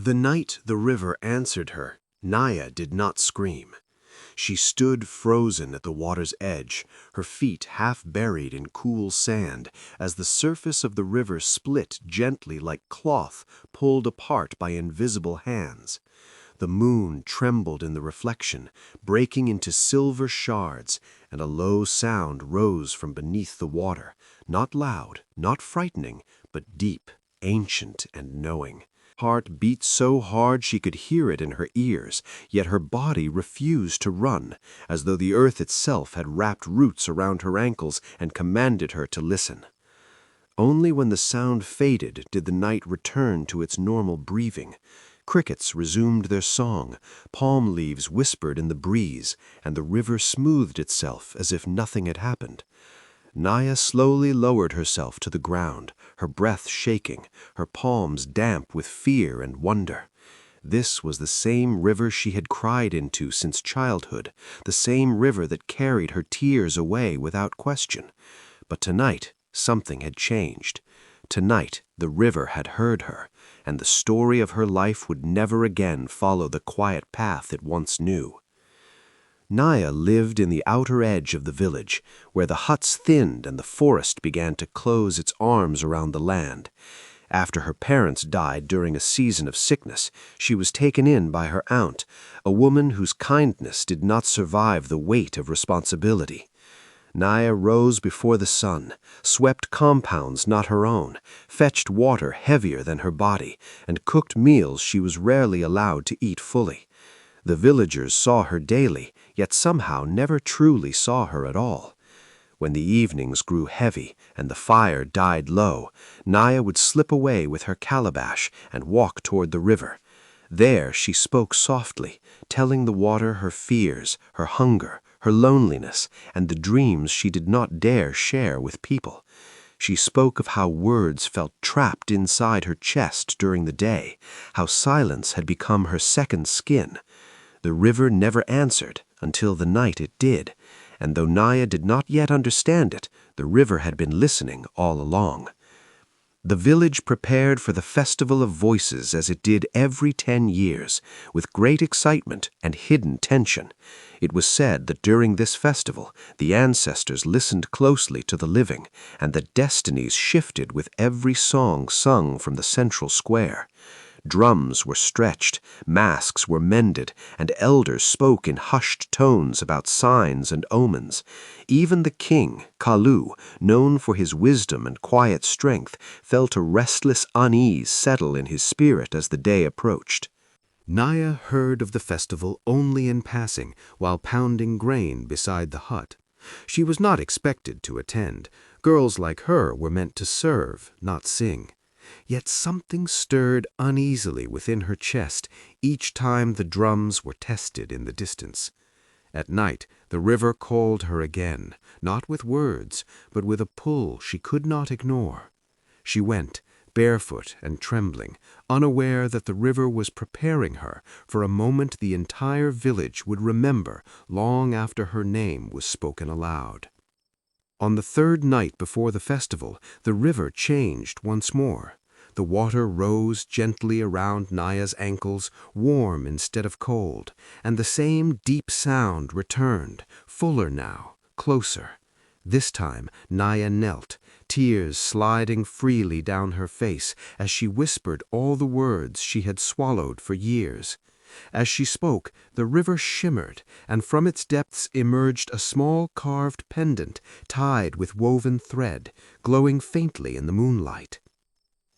The night the river answered her, Naya did not scream. She stood frozen at the water's edge, her feet half buried in cool sand, as the surface of the river split gently like cloth pulled apart by invisible hands. The moon trembled in the reflection, breaking into silver shards, and a low sound rose from beneath the water, not loud, not frightening, but deep, ancient, and knowing. Heart beat so hard she could hear it in her ears, yet her body refused to run, as though the earth itself had wrapped roots around her ankles and commanded her to listen. Only when the sound faded did the night return to its normal breathing. Crickets resumed their song, palm leaves whispered in the breeze, and the river smoothed itself as if nothing had happened. Naya slowly lowered herself to the ground, her breath shaking, her palms damp with fear and wonder. This was the same river she had cried into since childhood, the same river that carried her tears away without question. But tonight, something had changed. Tonight, the river had heard her, and the story of her life would never again follow the quiet path it once knew. Naya lived in the outer edge of the village, where the huts thinned and the forest began to close its arms around the land. After her parents died during a season of sickness, she was taken in by her aunt, a woman whose kindness did not survive the weight of responsibility. Naya rose before the sun, swept compounds not her own, fetched water heavier than her body, and cooked meals she was rarely allowed to eat fully. The villagers saw her daily, yet somehow never truly saw her at all. When the evenings grew heavy and the fire died low, Naya would slip away with her calabash and walk toward the river. There she spoke softly, telling the water her fears, her hunger, her loneliness, and the dreams she did not dare share with people. She spoke of how words felt trapped inside her chest during the day, how silence had become her second skin. The river never answered until the night it did, and though Naya did not yet understand it, the river had been listening all along. The village prepared for the Festival of Voices as it did every 10 years, with great excitement and hidden tension. It was said that during this festival, the ancestors listened closely to the living, and that destinies shifted with every song sung from the central square. Drums were stretched, masks were mended, and elders spoke in hushed tones about signs and omens. Even the king, Kalu, known for his wisdom and quiet strength, felt a restless unease settle in his spirit as the day approached. Naya heard of the festival only in passing while pounding grain beside the hut. She was not expected to attend. Girls like her were meant to serve, not sing. Yet something stirred uneasily within her chest each time the drums were tested in the distance. At night, the river called her again, not with words, but with a pull she could not ignore. She went, barefoot and trembling, unaware that the river was preparing her for a moment the entire village would remember long after her name was spoken aloud. On the third night before the festival, the river changed once more. The water rose gently around Naya's ankles, warm instead of cold, and the same deep sound returned, fuller now, closer. This time Naya knelt, tears sliding freely down her face as she whispered all the words she had swallowed for years. As she spoke, the river shimmered, and from its depths emerged a small carved pendant tied with woven thread, glowing faintly in the moonlight.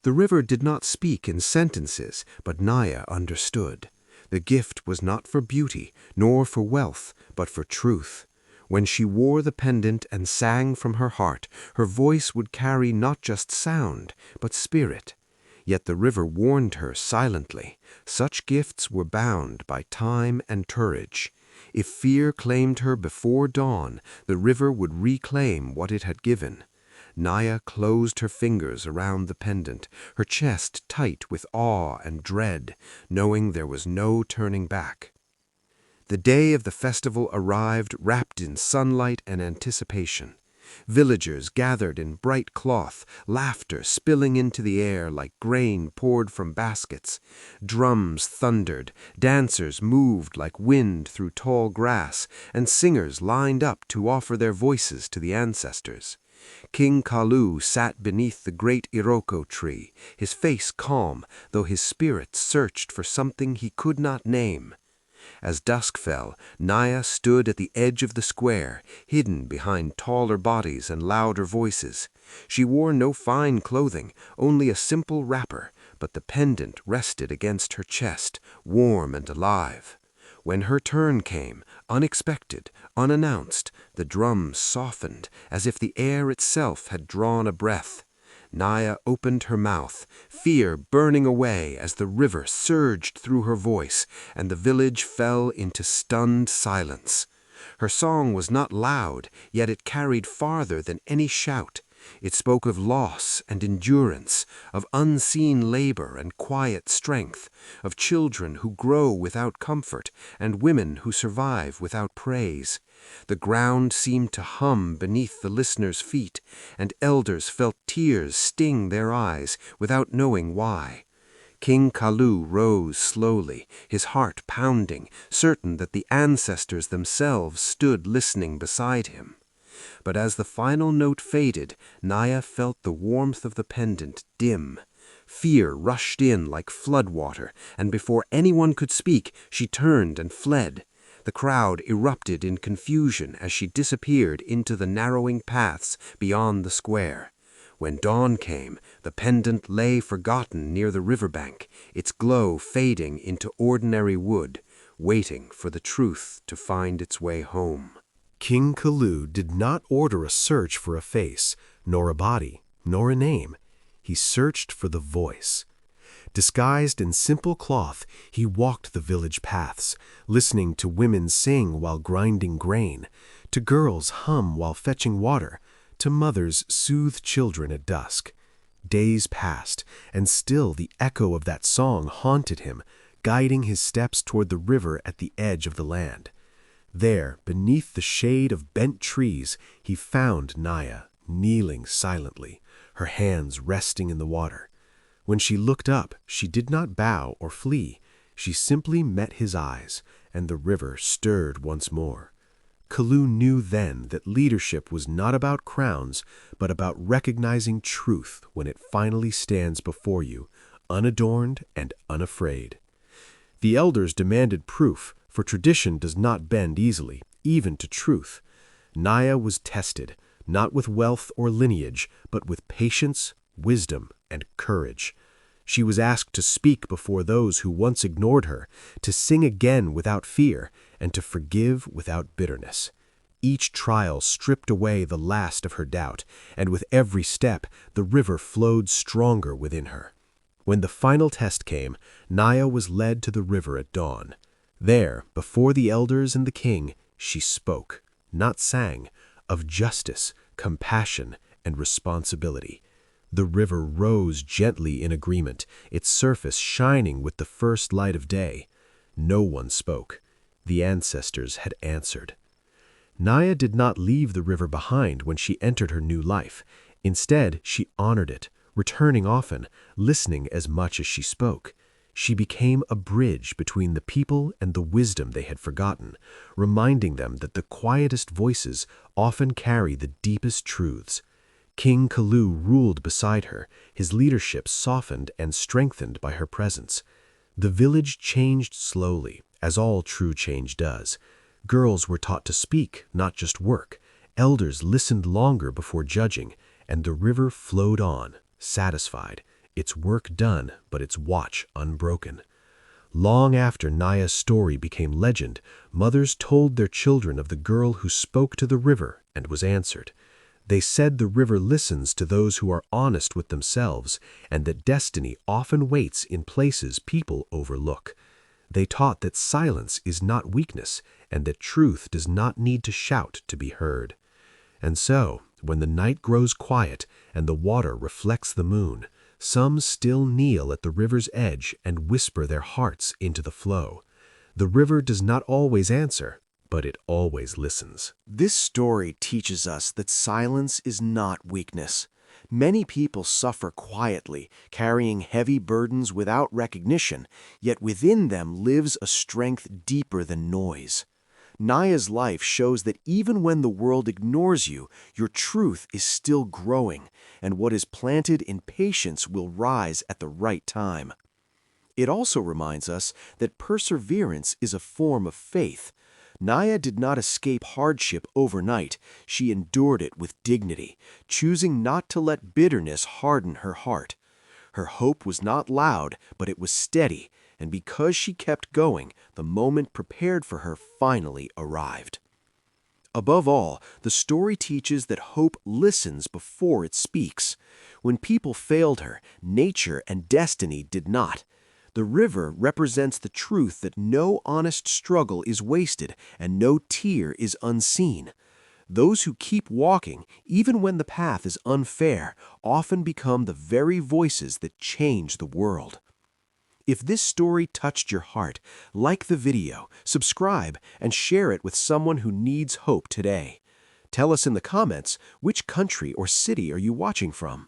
The river did not speak in sentences, but Naya understood. The gift was not for beauty, nor for wealth, but for truth. When she wore the pendant and sang from her heart, her voice would carry not just sound, but spirit. Yet the river warned her silently. Such gifts were bound by time and courage. If fear claimed her before dawn, the river would reclaim what it had given. Naya closed her fingers around the pendant, her chest tight with awe and dread, knowing there was no turning back. The day of the festival arrived wrapped in sunlight and anticipation. Villagers gathered in bright cloth, laughter spilling into the air like grain poured from baskets. Drums thundered, dancers moved like wind through tall grass, and singers lined up to offer their voices to the ancestors. King Kalu sat beneath the great Iroko tree, his face calm, though his spirit searched for something he could not name. As dusk fell, Naya stood at the edge of the square, hidden behind taller bodies and louder voices. She wore no fine clothing, only a simple wrapper, but the pendant rested against her chest, warm and alive. When her turn came, unexpected, unannounced, the drums softened, as if the air itself had drawn a breath. Naya opened her mouth, fear burning away as the river surged through her voice, and the village fell into stunned silence. Her song was not loud, yet it carried farther than any shout. It spoke of loss and endurance, of unseen labor and quiet strength, of children who grow without comfort and women who survive without praise. The ground seemed to hum beneath the listeners' feet, and elders felt tears sting their eyes without knowing why. King Kalu rose slowly, his heart pounding, certain that the ancestors themselves stood listening beside him. But as the final note faded, Naya felt the warmth of the pendant dim. Fear rushed in like floodwater, and before anyone could speak, she turned and fled. The crowd erupted in confusion as she disappeared into the narrowing paths beyond the square. When dawn came, the pendant lay forgotten near the riverbank, its glow fading into ordinary wood, waiting for the truth to find its way home. King Kalu did not order a search for a face, nor a body, nor a name. He searched for the voice. Disguised in simple cloth, he walked the village paths, listening to women sing while grinding grain, to girls hum while fetching water, to mothers soothe children at dusk. Days passed, and still the echo of that song haunted him, guiding his steps toward the river at the edge of the land. There, beneath the shade of bent trees, he found Naya, kneeling silently, her hands resting in the water. When she looked up, she did not bow or flee. She simply met his eyes, and the river stirred once more. Kalu knew then that leadership was not about crowns, but about recognizing truth when it finally stands before you, unadorned and unafraid. The elders demanded proof, for tradition does not bend easily, even to truth. Naya was tested, not with wealth or lineage, but with patience, wisdom, and courage. She was asked to speak before those who once ignored her, to sing again without fear, and to forgive without bitterness. Each trial stripped away the last of her doubt, and with every step, the river flowed stronger within her. When the final test came, Naya was led to the river at dawn. There, before the elders and the king, she spoke, not sang, of justice, compassion, and responsibility. The river rose gently in agreement, its surface shining with the first light of day. No one spoke. The ancestors had answered. Naya did not leave the river behind when she entered her new life. Instead, she honored it, returning often, listening as much as she spoke. She became a bridge between the people and the wisdom they had forgotten, reminding them that the quietest voices often carry the deepest truths. King Kalu ruled beside her, his leadership softened and strengthened by her presence. The village changed slowly, as all true change does. Girls were taught to speak, not just work. Elders listened longer before judging, and the river flowed on, satisfied, its work done, but its watch unbroken. Long after Naya's story became legend, mothers told their children of the girl who spoke to the river and was answered. They said the river listens to those who are honest with themselves, and that destiny often waits in places people overlook. They taught that silence is not weakness, and that truth does not need to shout to be heard. And so, when the night grows quiet and the water reflects the moon, some still kneel at the river's edge and whisper their hearts into the flow. The river does not always answer, but it always listens. This story teaches us that silence is not weakness. Many people suffer quietly, carrying heavy burdens without recognition, yet within them lives a strength deeper than noise. Naya's life shows that even when the world ignores you, your truth is still growing, and what is planted in patience will rise at the right time. It also reminds us that perseverance is a form of faith. Naya did not escape hardship overnight. She endured it with dignity, choosing not to let bitterness harden her heart. Her hope was not loud, but it was steady, and because she kept going, the moment prepared for her finally arrived. Above all, the story teaches that hope listens before it speaks. When people failed her, nature and destiny did not. The river represents the truth that no honest struggle is wasted and no tear is unseen. Those who keep walking, even when the path is unfair, often become the very voices that change the world. If this story touched your heart, like the video, subscribe, and share it with someone who needs hope today. Tell us in the comments, which country or city are you watching from?